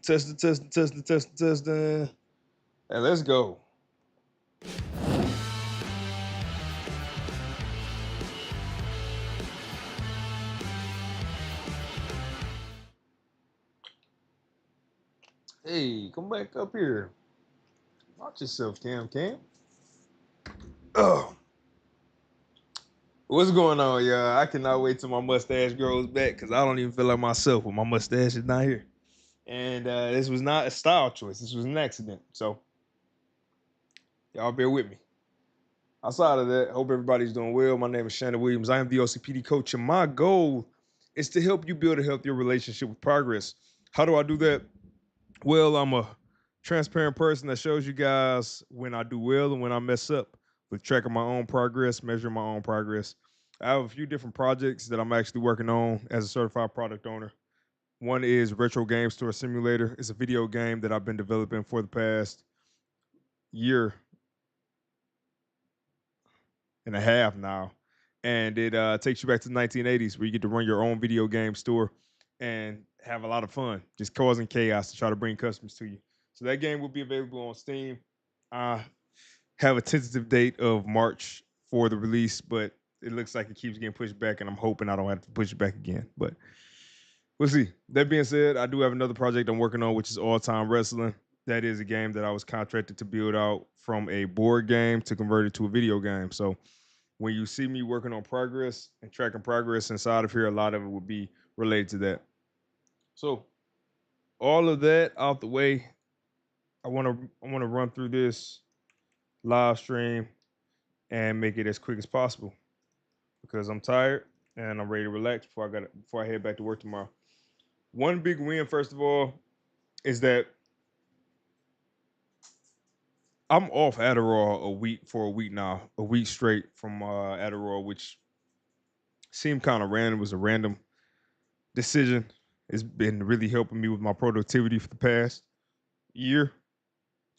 Testing. And let's go. Hey, come back up here. Watch yourself, Cam. Oh, what's going on, y'all? I cannot wait till my mustache grows back because I don't even feel like myself when my mustache is not here. And this was not a style choice. This was an accident. So y'all bear with me. Outside of that, hope everybody's doing well. My name is Shannon Williams. I am the OCPD coach, and my goal is to help you build a healthier relationship with progress. How do I do that? Well, I'm a transparent person that shows you guys when I do well and when I mess up with tracking my own progress, measuring my own progress. I have a few different projects that I'm actually working on as a certified product owner. One is Retro Game Store Simulator. It's a video game that I've been developing for the past year and a half now. And it takes you back to the 1980s where you get to run your own video game store and have a lot of fun, just causing chaos to try to bring customers to you. So that game will be available on Steam. I have a tentative date of March for the release, but it looks like it keeps getting pushed back, and I'm hoping I don't have to push it back again. But we'll see. That being said, I do have another project I'm working on, which is All Time Wrestling. That is a game that I was contracted to build out from a board game to convert it to a video game. So when you see me working on progress and tracking progress inside of here, a lot of it will be related to that. So all of that out the way, I want to run through this live stream and make it as quick as possible because I'm tired and I'm ready to relax before I head back to work tomorrow. One big win, first of all, is that I'm off Adderall a week now, a week straight from Adderall, which seemed kind of random. It was a random decision. It's been really helping me with my productivity for the past year.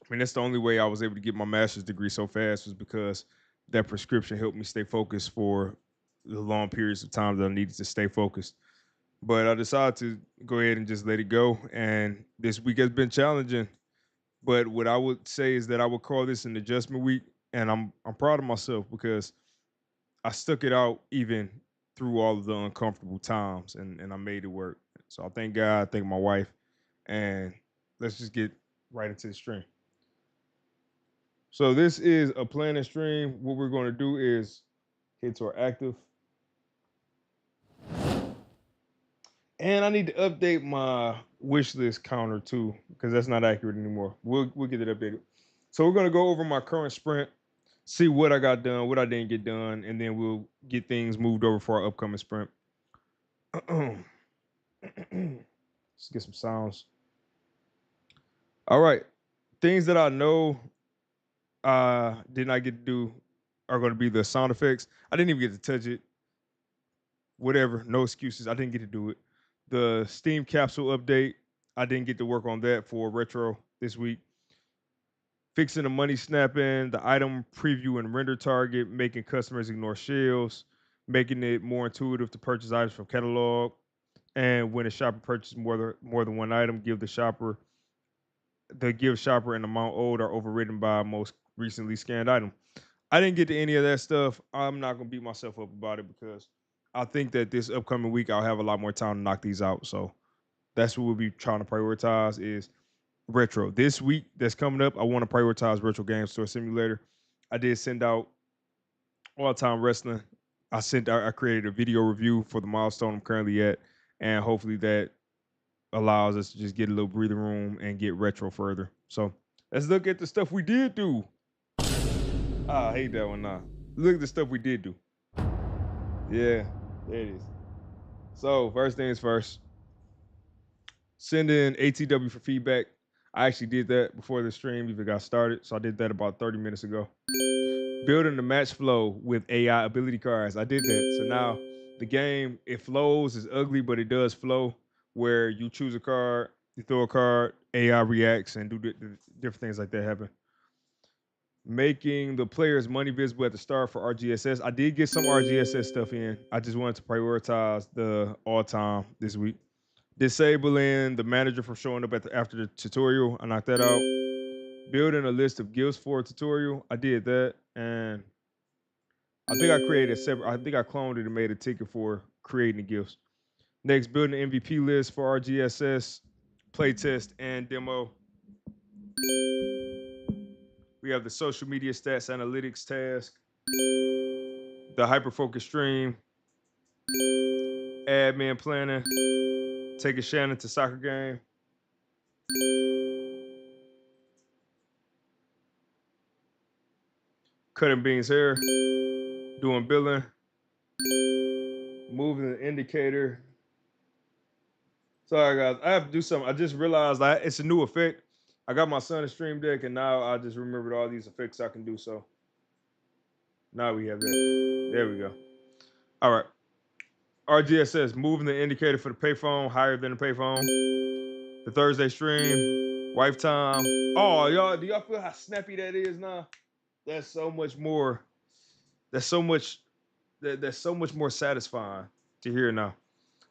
I mean, that's the only way I was able to get my master's degree so fast was because that prescription helped me stay focused for the long periods of time that I needed to stay focused. But I decided to go ahead and just let it go. And this week has been challenging. But what I would say is that I would call this an adjustment week, and I'm proud of myself because I stuck it out even through all of the uncomfortable times, and I made it work. So I thank God, I thank my wife, and let's just get right into the stream. So this is a planning stream. What we're going to do is hit to our active. And I need to update my wish list counter too, because that's not accurate anymore. We'll get it updated. So we're gonna go over my current sprint, see what I got done, what I didn't get done, and then we'll get things moved over for our upcoming sprint. Let's get some sounds. All right. Things that I know did not get to do are going to be the sound effects. I didn't even get to touch it. Whatever, no excuses. I didn't get to do it. The Steam capsule update, I didn't get to work on that for retro this week. Fixing the money snapping, the item preview and render target, making customers ignore shelves, making it more intuitive to purchase items from catalog, and when a shopper purchases more than one item, give shopper an amount owed or overridden by most recently scanned item. I didn't get to any of that stuff. I'm not gonna beat myself up about it because I think that this upcoming week I'll have a lot more time to knock these out. So that's what we'll be trying to prioritize is retro. This week that's coming up, I want to prioritize Retro Game Store Simulator. I did send out All Time Wrestling. I created a video review for the milestone I'm currently at, and hopefully that allows us to just get a little breathing room and get retro further. So let's look at the stuff we did do. I hate that one now. Look at the stuff we did do. Yeah, there it is. So first things first, send in ATW for feedback. I actually did that before the stream even got started. So I did that about 30 minutes ago. Building the match flow with AI ability cards. I did that. So now the game, it flows, is ugly, but it does flow where you choose a card, you throw a card, AI reacts and do different things like that happen. Making the player's money visible at the start for RGSS. I did get some RGSS stuff in. I just wanted to prioritize the all time this week. Disabling the manager from showing up after the tutorial. I knocked that out. Building a list of gifts for a tutorial. I did that. And I think I created a separate, I think I cloned it and made a ticket for creating the gifts. Next, building an MVP list for our GSS, playtest, and demo. We have the social media stats analytics task, the hyperfocus stream, admin planning, taking Shannon to soccer game, cutting Bean's hair, doing billing, moving the indicator. Sorry guys, I have to do something. I just realized it's a new effect. I got my son a stream deck and now I just remembered all these effects I can do. So now we have that. There we go. All right. RGSS, moving the indicator for the payphone higher than the payphone. The Thursday stream, wife time. Oh, y'all, do y'all feel how snappy that is now? That's so much more. That's so much. That's so much more satisfying to hear now.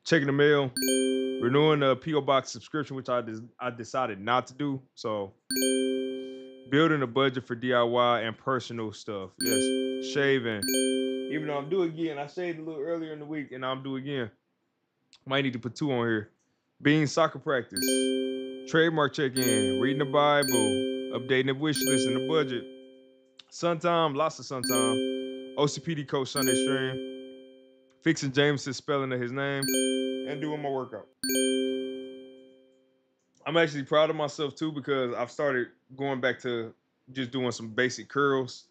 Checking the mail, renewing the PO box subscription, which I decided not to do. So, building a budget for DIY and personal stuff. Yes, shaving. Even though I'm due again, I shaved a little earlier in the week, and I'm due again. Might need to put 2 on here. Being soccer practice, trademark check-in, reading the Bible, updating the wish list and the budget. Sun time, lots of sun time. OCPD coach Sunday stream, fixing James's spelling of his name, and doing my workout. I'm actually proud of myself too because I've started going back to just doing some basic curls,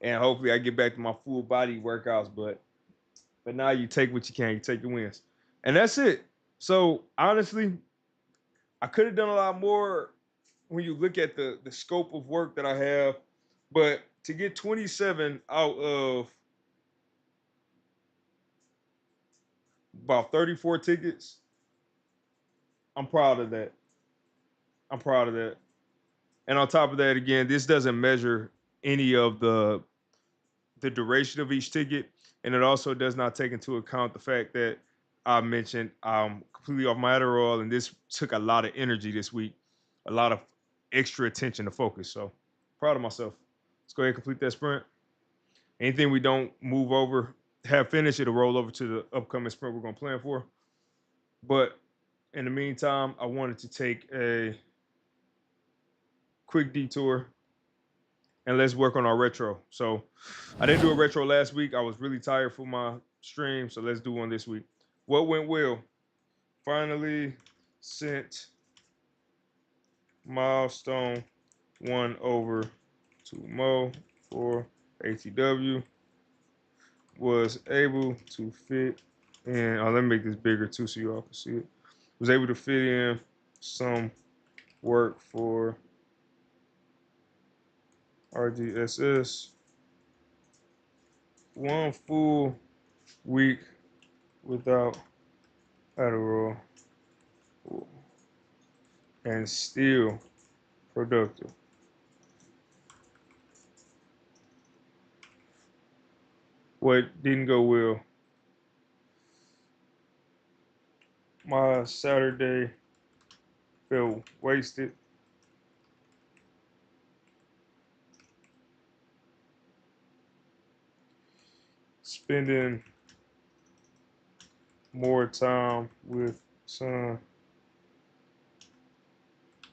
and hopefully I get back to my full body workouts. But now you take what you can, you take the wins, and that's it. So honestly, I could have done a lot more when you look at the scope of work that I have, but to get 27 out of about 34 tickets, I'm proud of that. I'm proud of that. And on top of that, again, this doesn't measure any of the duration of each ticket, and it also does not take into account the fact that I mentioned I'm completely off my Adderall, and this took a lot of energy this week, a lot of extra attention to focus. So proud of myself. Let's go ahead and complete that sprint. Anything we don't move over, have finished, it'll roll over to the upcoming sprint we're going to plan for. But in the meantime, I wanted to take a quick detour and let's work on our retro. So I didn't do a retro last week. I was really tired for my stream, so let's do one this week. What went well? Finally sent milestone 1 over to Mo for ATW. Was able to fit in. Oh, let me make this bigger too so you all can see it. Was able to fit in some work for RDSS. 1 full week without Adderall and still productive. What didn't go well? My Saturday felt wasted. Spending more time with son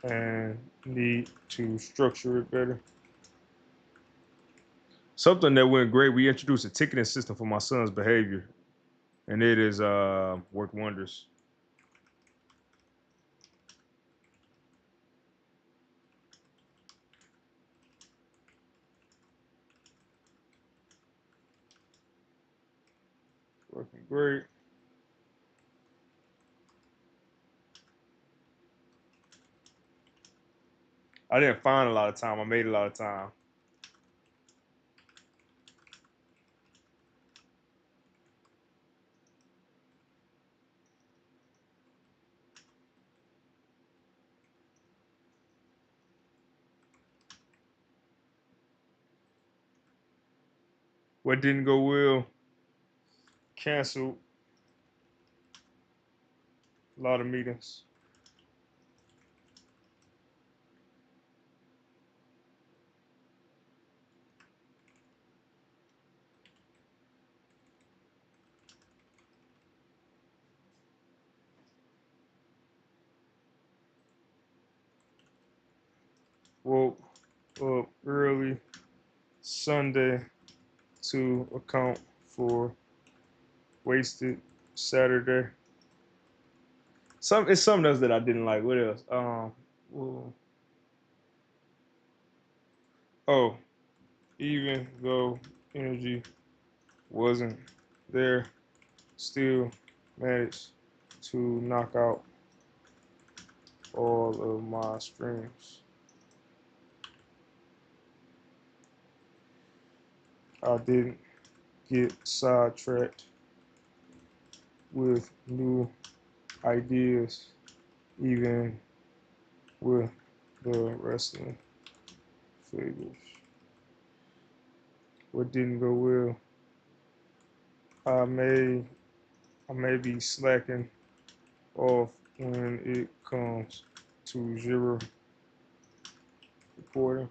and need to structure it better. Something that went great, we introduced a ticketing system for my son's behavior, and it is worked wonders. Working great. I didn't find a lot of time. I made a lot of time. What didn't go well? Canceled A lot of meetings. Woke up early Sunday to account for wasted Saturday. It's something else that I didn't like. What else? Well, oh, even though energy wasn't there, still managed to knock out all of my streams. I didn't get sidetracked with new ideas, even with the wrestling figures. What didn't go well? I may I may be slacking off when it comes to zero reporting.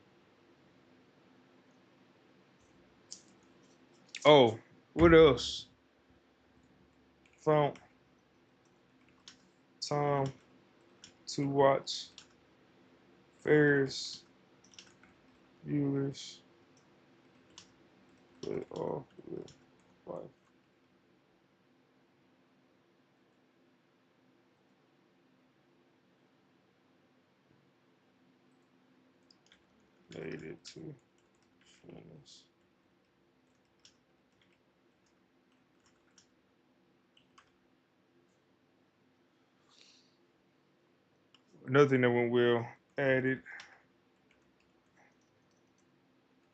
Oh, what else? Found time to watch Ferris Bueller's Day Off with Wife. Made it to finish. Another thing that went well, added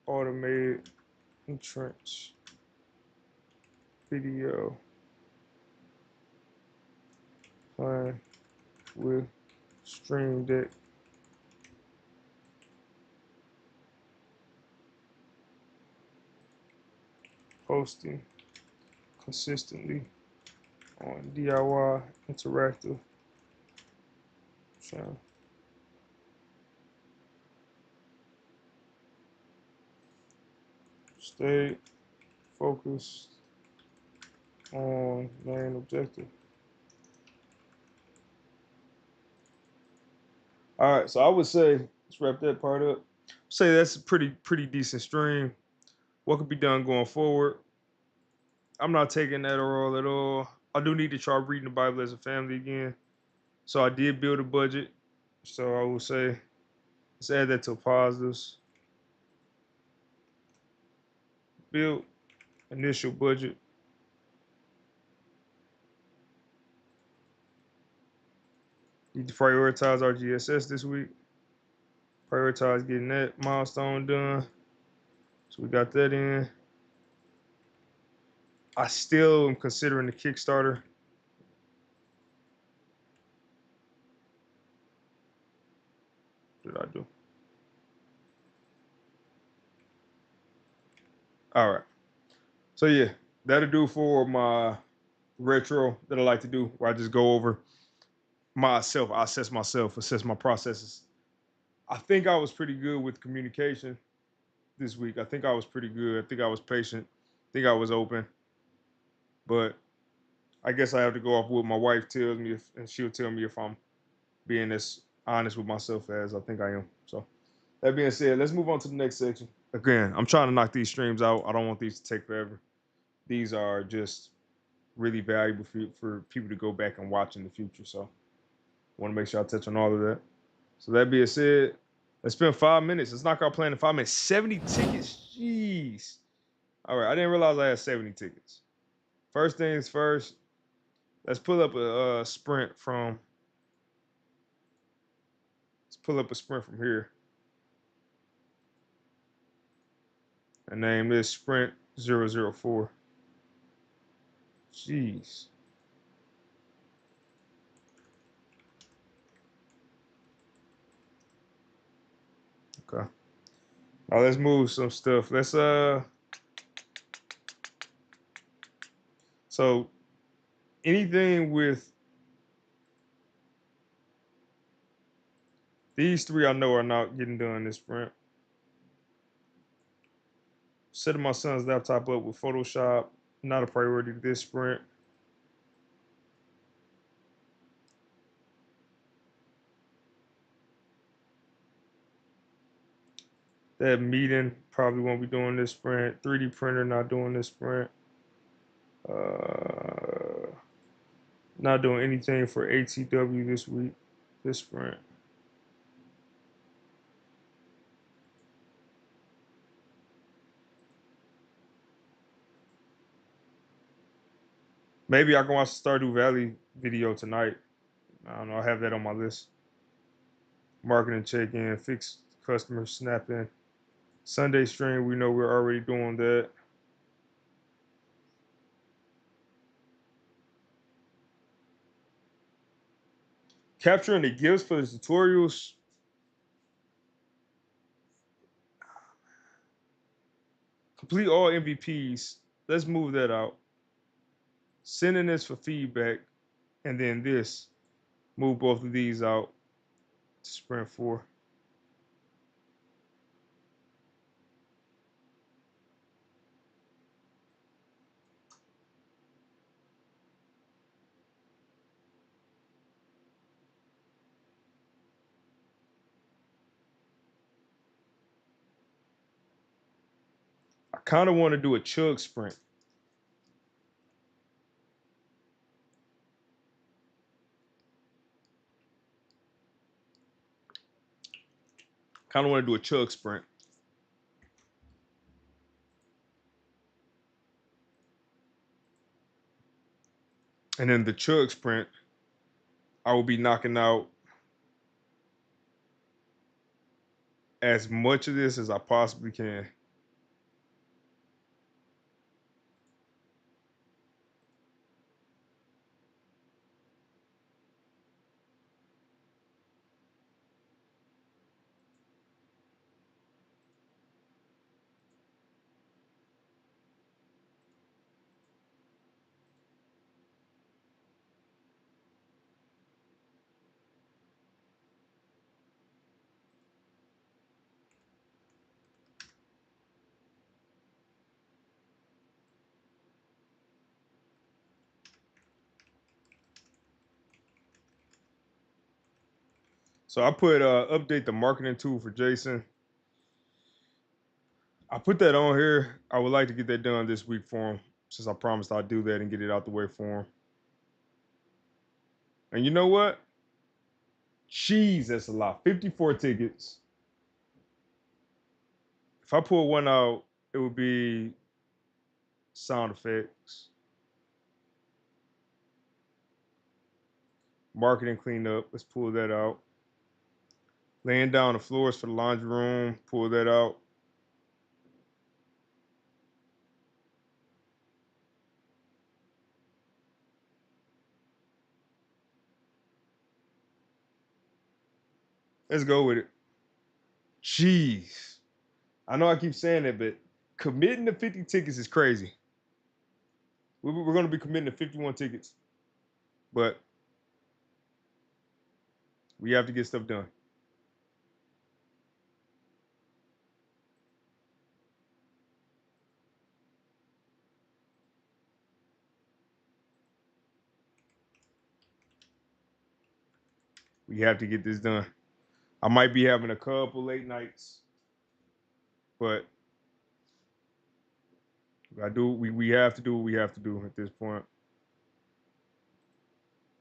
automated entrance video playing with Stream Deck. Posting consistently on DIY interactive channel. Stay focused on main objective. All right, so I would say let's wrap that part up. Say that's a pretty decent stream. What could be done going forward? I'm not taking that all at all. I do need to try reading the Bible as a family again. So I did build a budget. So I will say let's add that to positives. Build initial budget. Need to prioritize our GSS this week. Prioritize getting that milestone done. So we got that in. I still am considering the Kickstarter. What did I do? All right. So yeah, that'll do for my retro that I like to do, where I just go over myself, I assess myself, assess my processes. I think I was pretty good with communication this week. I think I was pretty good. I think I was patient. I think I was open. But I guess I have to go off what my wife tells me, and she'll tell me if I'm being as honest with myself as I think I am. So that being said, let's move on to the next section. Again, I'm trying to knock these streams out. I don't want these to take forever. These are just really valuable for people to go back and watch in the future. So I want to make sure I touch on all of that. So that being said, let's spend 5 minutes. Let's knock out playing in 5 minutes. 70 tickets. Jeez. All right. I didn't realize I had 70 tickets. First things first, let's pull up a sprint from. Let's pull up a sprint from here. And name this Sprint 004. Jeez. Okay. Now let's move some stuff. Let's so anything with These three I know are not getting done this sprint. Setting my son's laptop up with Photoshop, not a priority this sprint. That meeting probably won't be doing this sprint. 3D printer not doing this sprint. Uh, Not doing anything for ATW this week, this sprint. Maybe I can watch the Stardew Valley video tonight. I don't know. I have that on my list. Marketing check-in, fix customer snap-in. Sunday stream, we know we're already doing that. Capturing the gifts for the tutorials. Complete all MVPs. Let's move that out. Sending this for feedback. And then this. Move both of these out to sprint 4. I kind of want to do a chug sprint. Kind of want to do a chug sprint. And then the chug sprint, I will be knocking out as much of this as I possibly can. So I put update the marketing tool for Jason. I put that on here. I would like to get that done this week for him, since I promised I'd do that and get it out the way for him. And you know what? Jeez, that's a lot. 54 tickets. If I pull one out, it would be sound effects, marketing cleanup. Let's pull that out. Laying down the floors for the laundry room. Pull that out. Let's go with it. Jeez. I know I keep saying that, but committing to 50 tickets is crazy. We're going to be committing to 51 tickets, but we have to get stuff done. We have to get this done. I might be having a couple late nights, but we have to do what we have to do at this point.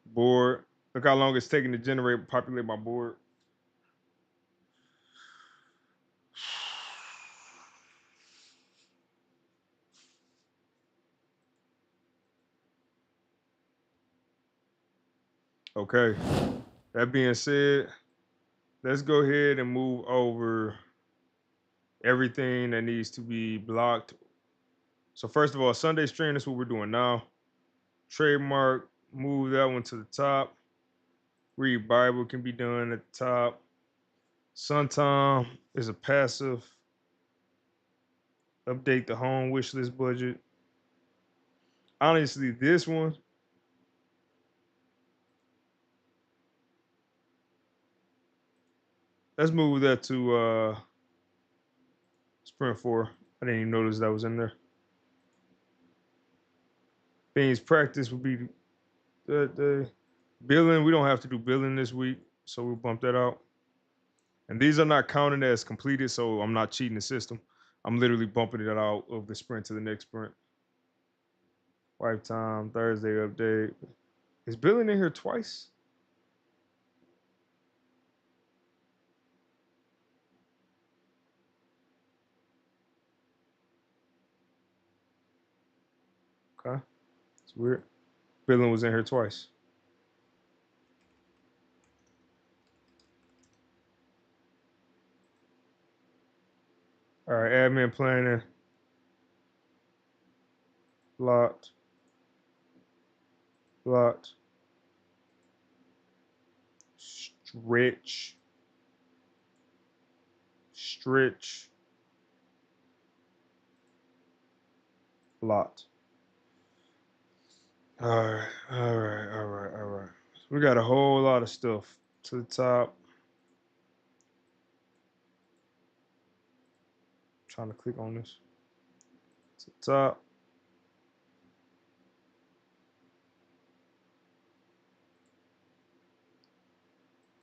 Board. Look how long it's taking to populate my board. Okay. That being said, let's go ahead and move over everything that needs to be blocked. So first of all, Sunday stream, that's what we're doing now. Trademark, move that one to the top. Read Bible can be done at the top. Sometime is a passive. Update the home wish list budget. Honestly, this one, Let's move that to sprint 4. I didn't even notice that was in there. Things practice would be the billing. We don't have to do billing this week, so we'll bump that out. And these are not counted as completed, so I'm not cheating the system. I'm literally bumping it out of the sprint to the next sprint. Wipe time, Thursday update. Is billing in here twice? Okay, it's weird. Billing was in here twice. All right, admin planning, locked, locked, stretch, stretch, locked. All right, all right, all right, all right. We got a whole lot of stuff to the top. Trying to click on this. To the top.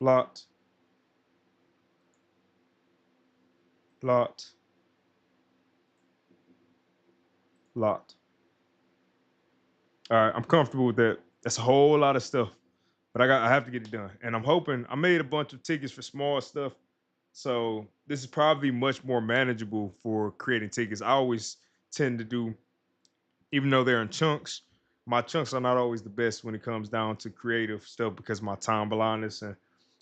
Locked. Locked. Locked. All right, I'm comfortable with that. That's a whole lot of stuff, but I have to get it done. And I'm hoping I made a bunch of tickets for small stuff, so this is probably much more manageable for creating tickets. I always tend to do, even though they're in chunks, my chunks are not always the best when it comes down to creative stuff because of my time blindness. And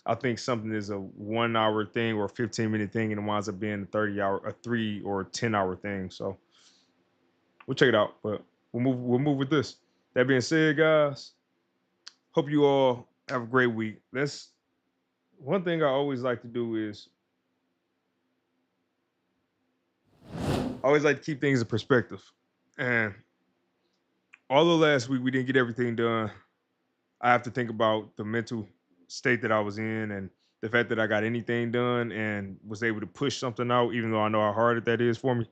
I think something is a 1 hour thing or a 15-minute thing, and it winds up being a 30 hour, a 3 or 10 hour thing. So we'll check it out, but we'll move with this. That being said, guys, hope you all have a great week. Let's One thing I always like to do is I always like to keep things in perspective. And although last week we didn't get everything done, I have to think about the mental state that I was in and the fact that I got anything done and was able to push something out, even though I know how hard that is for me.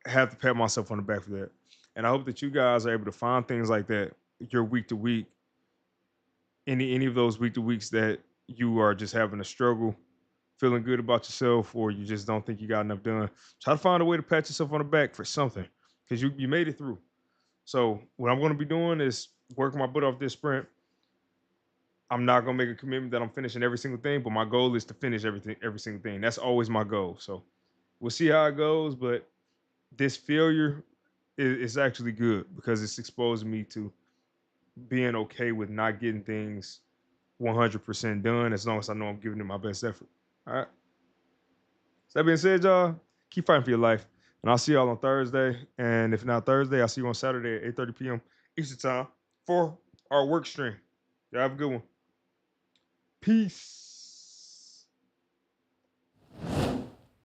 I have to pat myself on the back for that. And I hope that you guys are able to find things like that your week to week, any of those week to weeks that you are just having a struggle, feeling good about yourself, or you just don't think you got enough done. Try to find a way to pat yourself on the back for something because you made it through. So what I'm going to be doing is working my butt off this sprint. I'm not gonna make a commitment that I'm finishing every single thing, but my goal is to finish everything, every single thing. That's always my goal. So we'll see how it goes. But this failure is actually good because it's exposing me to being okay with not getting things 100% done as long as I know I'm giving it my best effort. All right. So that being said, y'all, keep fighting for your life. And I'll see y'all on Thursday. And if not Thursday, I'll see you on Saturday at 8:30 p.m. Eastern time for our work stream. Y'all have a good one. Peace.